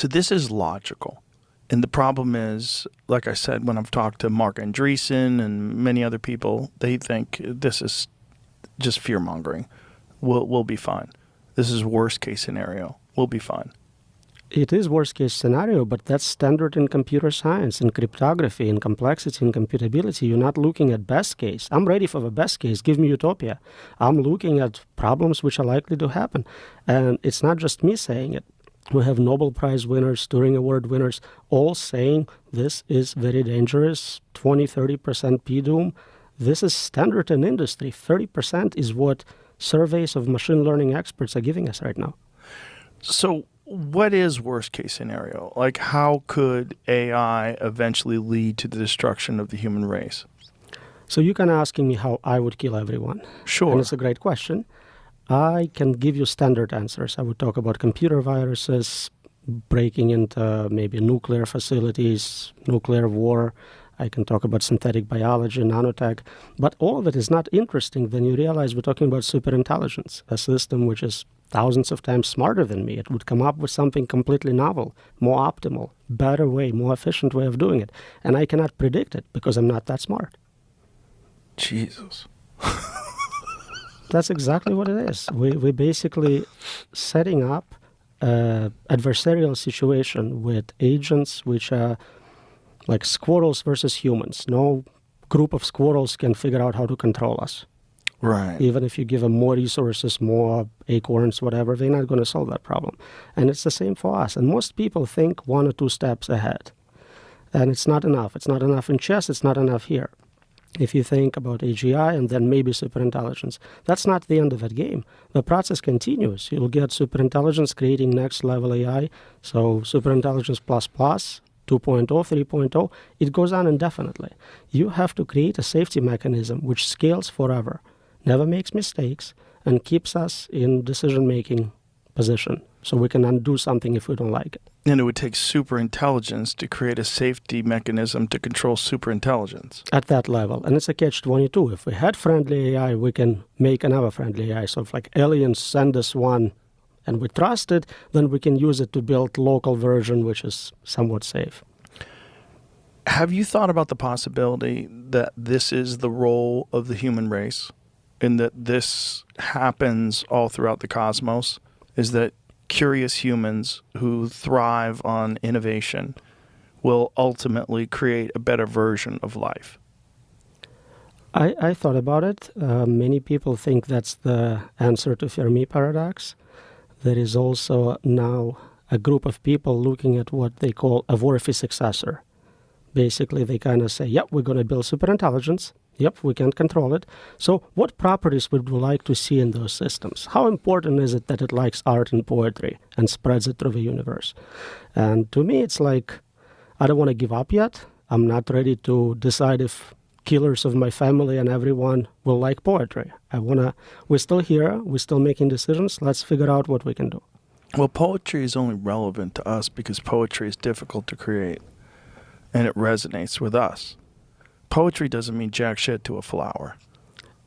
So this is logical. And the problem is, like I said, when I've talked to Mark Andreessen and many other people, they think this is just fear-mongering. We'll be fine. This is worst-case scenario. We'll be fine. It is worst-case scenario, but that's standard in computer science, in cryptography, in complexity, in computability. You're not looking at best case. I'm ready for the best case. Give me utopia. I'm looking at problems which are likely to happen. And it's not just me saying it. We have Nobel Prize winners, Turing Award winners, all saying this is very dangerous, 20-30% p-doom. This is standard in industry. 30% is what surveys of machine learning experts are giving us right now. So what is worst case scenario? Like, how could AI eventually lead to the destruction of the human race? So you can asking me how I would kill everyone. Sure. And it's a great question. I can give you standard answers. I would talk about computer viruses, breaking into maybe nuclear facilities, nuclear war. I can talk about synthetic biology, nanotech. But all of it is not interesting when you realize we're talking about superintelligence, a system which is thousands of times smarter than me. It would come up with something completely novel, more optimal, better way, more efficient way of doing it. And I cannot predict it because I'm not that smart. Jesus. That's exactly what it is. We're basically setting up an adversarial situation with agents which are like squirrels versus humans. No group of squirrels can figure out how to control us. Right. Even if you give them more resources, more acorns, whatever, they're not going to solve that problem. And it's the same for us. And most people think 1 or 2 steps ahead. And it's not enough. It's not enough in chess. It's not enough here. If you think about AGI and then maybe superintelligence, that's not the end of that game. The process continues. You'll get superintelligence creating next level AI. So superintelligence plus plus, 2.0, 3.0, it goes on indefinitely. You have to create a safety mechanism which scales forever, never makes mistakes, and keeps us in decision-making position so we can undo something if we don't like it. And it would take superintelligence to create a safety mechanism to control superintelligence. At that level. And it's a catch-22. If we had friendly AI, we can make another friendly AI. So if like aliens send us one and we trust it, then we can use it to build local version which is somewhat safe. Have you thought about the possibility that this is the role of the human race and that this happens all throughout the cosmos? Is that curious humans who thrive on innovation will ultimately create a better version of life? I thought about it. Many people think that's the answer to Fermi paradox. There is also now a group of people looking at what they call a worthy successor. Basically, they kind of say, yep, we're going to build superintelligence. Yep, we can't control it. So what properties would we like to see in those systems? How important is it that it likes art and poetry and spreads it through the universe? And to me, it's like, I don't want to give up yet. I'm not ready to decide if killers of my family and everyone will like poetry. We're still here. We're still making decisions. Let's figure out what we can do. Well, poetry is only relevant to us because poetry is difficult to create and it resonates with us. Poetry doesn't mean jack shit to a flower.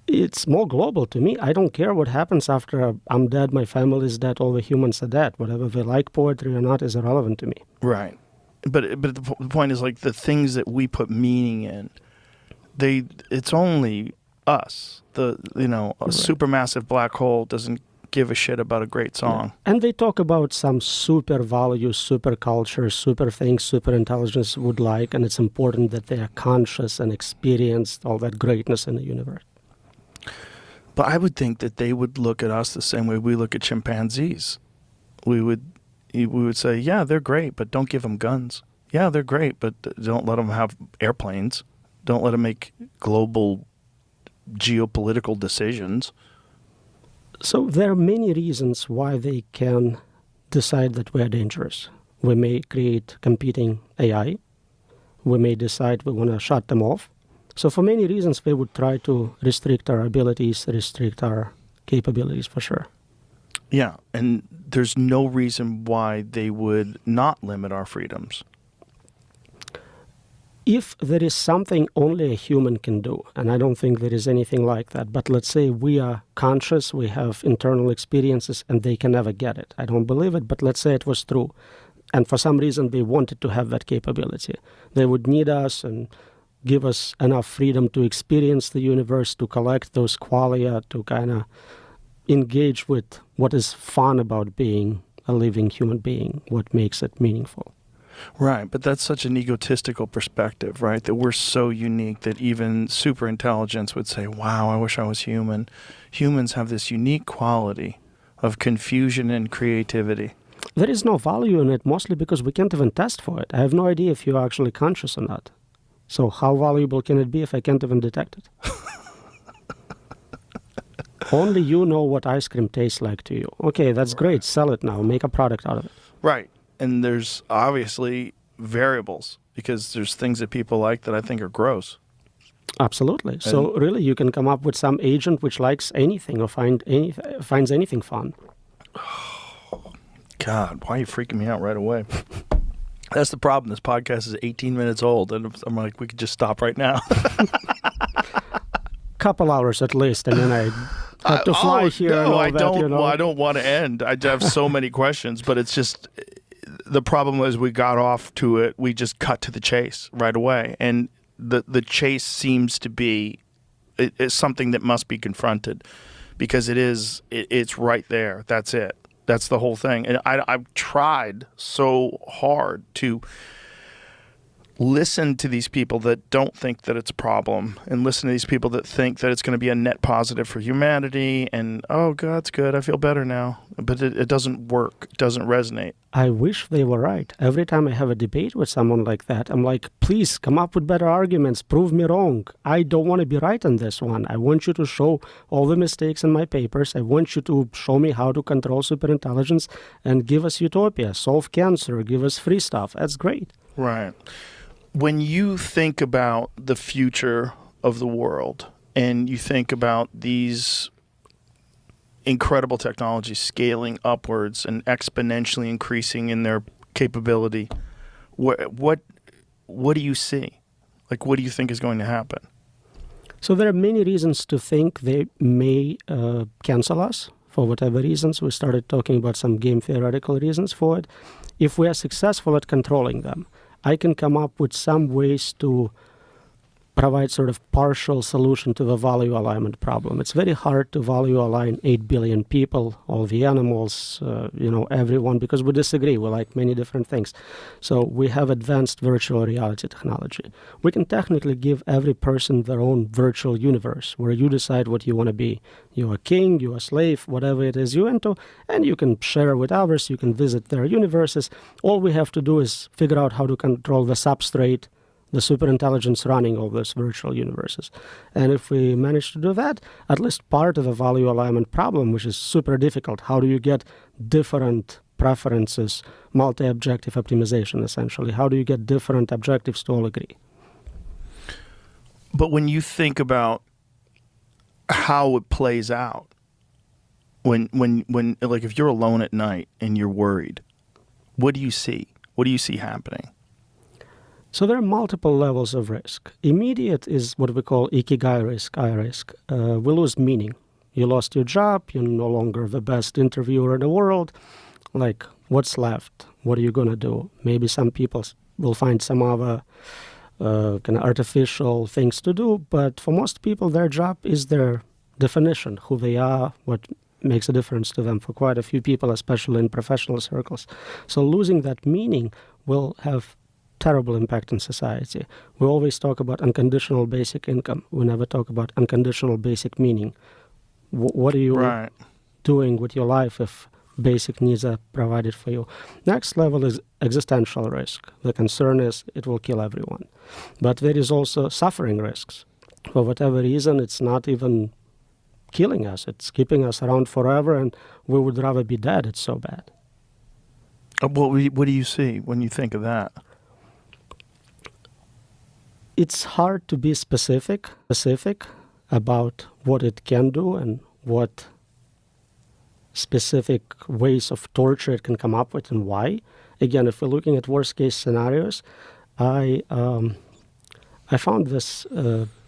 It's more global to me. I don't care what happens after I'm dead, my family is dead, all the humans are dead. Whatever they like poetry or not is irrelevant to me. Right. But the point is, like, the things that we put meaning in, it's only us. A supermassive black hole doesn't give a shit about a great song. Yeah. And they talk about some super values, super culture, super things, super intelligence would like, and it's important that they are conscious and experienced all that greatness in the universe. But I would think that they would look at us the same way we look at chimpanzees. We would say, yeah, they're great, but don't give them guns. Yeah, they're great, but don't let them have airplanes. Don't let them make global geopolitical decisions. So there are many reasons why they can decide that we are dangerous. We may create competing AI. We may decide we want to shut them off. So for many reasons, we would try to restrict our abilities, restrict our capabilities for sure. Yeah, and there's no reason why they would not limit our freedoms. If there is something only a human can do, and I don't think there is anything like that, but let's say we are conscious, we have internal experiences, and they can never get it. I don't believe it, but let's say it was true. And for some reason, they wanted to have that capability. They would need us and give us enough freedom to experience the universe, to collect those qualia, to kind of engage with what is fun about being a living human being, what makes it meaningful. Right, but that's such an egotistical perspective, right? That we're so unique that even super intelligence would say, wow, I wish I was human. Humans have this unique quality of confusion and creativity. There is no value in it, mostly because we can't even test for it. I have no idea if you're actually conscious or not. So how valuable can it be if I can't even detect it? Only you know what ice cream tastes like to you. Okay, that's great. Sell it now. Make a product out of it. Right. And there's obviously variables because there's things that people like that I think are gross. Absolutely. So really you can come up with some agent which likes anything or finds anything fun. God, why are you freaking me out right away? That's the problem. This podcast is 18 minutes old, and I'm like, we could just stop right now. Couple hours at least, and then I have to fly here. No, and all I that, don't. you know? Well, I don't want to end. I have so many questions, but it's just the problem is we got off to it. We just cut to the chase right away, and the chase seems to be it's something that must be confronted because it's right there. That's it. That's the whole thing. And I've tried so hard to listen to these people that don't think that it's a problem and listen to these people that think that it's going to be a net positive for humanity and, oh, God, it's good. I feel better now. But it doesn't work. It doesn't resonate. I wish they were right. Every time I have a debate with someone like that, I'm like, please come up with better arguments. Prove me wrong. I don't want to be right on this one. I want you to show all the mistakes in my papers. I want you to show me how to control superintelligence and give us utopia, solve cancer, give us free stuff. That's great. Right. When you think about the future of the world and you think about these incredible technologies scaling upwards and exponentially increasing in their capability, what do you see? Like, what do you think is going to happen? So there are many reasons to think they may cancel us for whatever reasons. We started talking about some game theoretical reasons for it. If we are successful at controlling them, I can come up with some ways to provide sort of partial solution to the value alignment problem. It's very hard to value align 8 billion people, all the animals, everyone, because we disagree. We like many different things. So we have advanced virtual reality technology. We can technically give every person their own virtual universe where you decide what you want to be. You're a king, you're a slave, whatever it is you're into, and you can share with others, you can visit their universes. All we have to do is figure out how to control the substrate, the superintelligence running all those virtual universes. And if we manage to do that, at least part of the value alignment problem, which is super difficult, how do you get different preferences, multi-objective optimization, essentially? How do you get different objectives to all agree? But when you think about how it plays out, when like if you're alone at night and you're worried, what do you see? What do you see happening? So there are multiple levels of risk. Immediate is what we call ikigai risk, I risk. We lose meaning. You lost your job, you're no longer the best interviewer in the world. Like, what's left? What are you going to do? Maybe some people will find some other kind of artificial things to do, but for most people, their job is their definition, who they are, what makes a difference to them. For quite a few people, especially in professional circles. So losing that meaning will have terrible impact on society. We always talk about unconditional basic income. We never talk about unconditional basic meaning. What are you doing with your life if basic needs are provided for you? Next level is existential risk. The concern is it will kill everyone. But there is also suffering risks. For whatever reason, it's not even killing us. It's keeping us around forever, and we would rather be dead. It's so bad. What do you see when you think of that? It's hard to be specific about what it can do and what specific ways of torture it can come up with and why. Again, if we're looking at worst case scenarios, I found this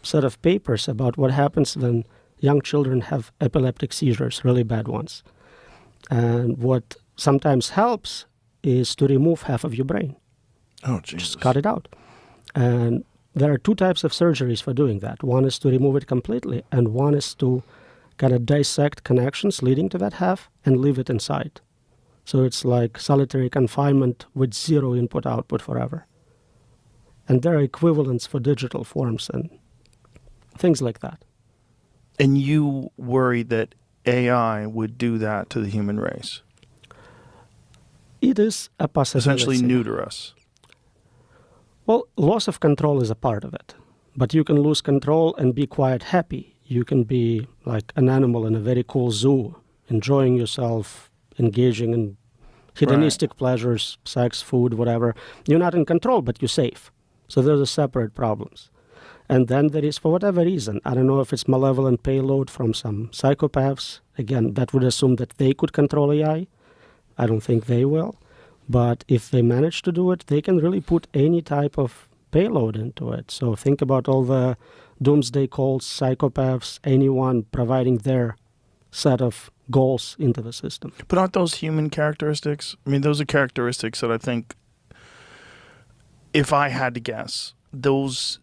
set of papers about what happens when young children have epileptic seizures, really bad ones. And what sometimes helps is to remove half of your brain. Oh, Jesus. Just cut it out. And there are two types of surgeries for doing that. One is to remove it completely, and one is to kind of dissect connections leading to that half and leave it inside. So it's like solitary confinement with zero input-output forever. And there are equivalents for digital forms and things like that. And you worry that AI would do that to the human race? It is a possibility. Essentially neuter us. Well, loss of control is a part of it. But you can lose control and be quite happy. You can be like an animal in a very cool zoo, enjoying yourself, engaging in hedonistic pleasures, sex, food, whatever. You're not in control, but you're safe. So those are separate problems. And then there is, for whatever reason, I don't know if it's malevolent payload from some psychopaths. Again, that would assume that they could control AI. I don't think they will. But if they manage to do it, they can really put any type of payload into it. So think about all the doomsday calls, psychopaths, anyone providing their set of goals into the system. But aren't those human characteristics? I mean, those are characteristics that I think, if I had to guess, those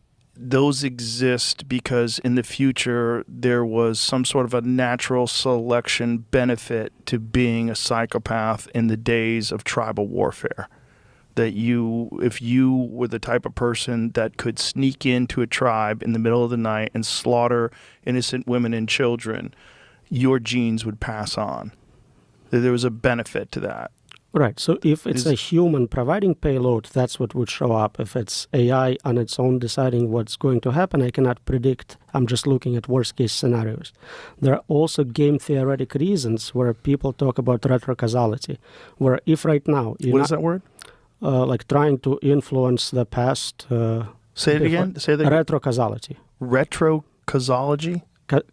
exist because in the future there was some sort of a natural selection benefit to being a psychopath in the days of tribal warfare. That if you were the type of person that could sneak into a tribe in the middle of the night and slaughter innocent women and children, your genes would pass on. That there was a benefit to that. Right. So if it's a human providing payload, that's what would show up. If it's AI on its own deciding what's going to happen, I cannot predict. I'm just looking at worst case scenarios. There are also game theoretic reasons where people talk about retrocausality, where if right now... What is that word? Like trying to influence the past. Say it again. Say that. Retrocausality. Retrocausalogy?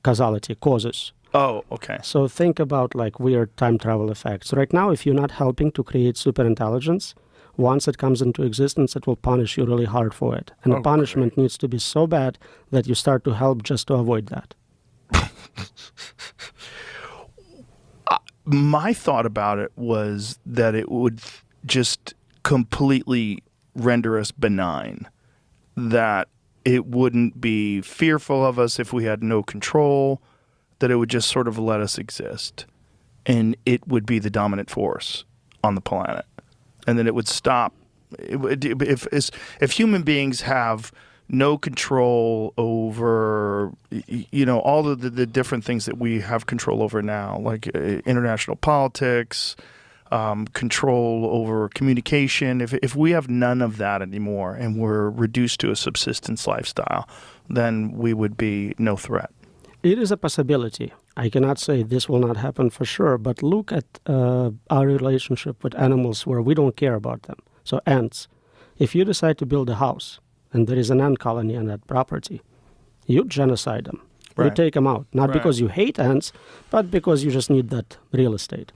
Causality, causes. Oh, okay. So think about like weird time travel effects. Right now, if you're not helping to create superintelligence, once it comes into existence, it will punish you really hard for it. And the punishment needs to be so bad that you start to help just to avoid that. My thought about it was that it would just completely render us benign. That it wouldn't be fearful of us if we had no control, that it would just sort of let us exist. And it would be the dominant force on the planet. And then it would stop. If human beings have no control over, all of the different things that we have control over now, like international politics, control over communication, if we have none of that anymore and we're reduced to a subsistence lifestyle, then we would be no threat. It is a possibility. I cannot say this will not happen for sure, but look at our relationship with animals where we don't care about them. So ants, if you decide to build a house and there is an ant colony on that property, you genocide them. Right. You take them out, not because you hate ants, but because you just need that real estate.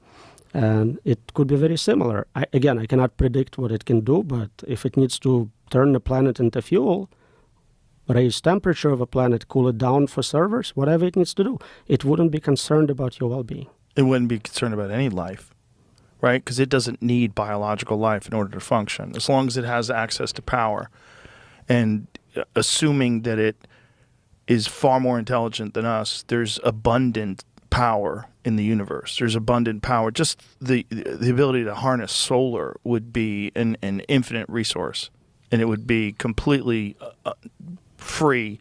And it could be very similar. I cannot predict what it can do, but if it needs to turn the planet into fuel, raise temperature of a planet, cool it down for servers, whatever it needs to do, it wouldn't be concerned about your well-being. It wouldn't be concerned about any life, right? Because it doesn't need biological life in order to function, as long as it has access to power. And assuming that it is far more intelligent than us, there's abundant power in the universe. There's abundant power. Just the ability to harness solar would be an infinite resource, and it would be completely free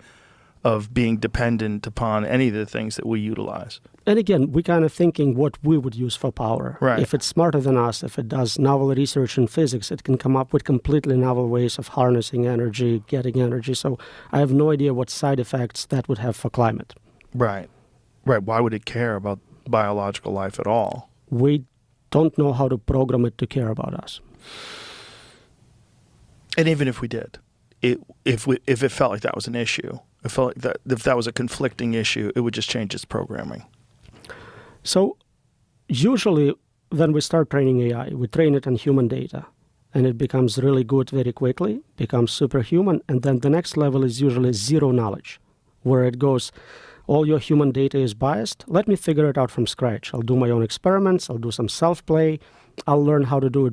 of being dependent upon any of the things that we utilize. And again, we're kind of thinking what we would use for power. Right. If it's smarter than us, if it does novel research in physics, it can come up with completely novel ways of harnessing energy, getting energy. So I have no idea what side effects that would have for climate. Right. Why would it care about biological life at all? We don't know how to program it to care about us. And even if we did, if it felt like that was an issue, it felt like if that was a conflicting issue, it would just change its programming. So usually when we start training AI, we train it on human data, and it becomes really good very quickly, becomes superhuman, and then the next level is usually zero knowledge, where it goes, all your human data is biased. Let me figure it out from scratch. I'll do my own experiments. I'll do some self-play. I'll learn how to do it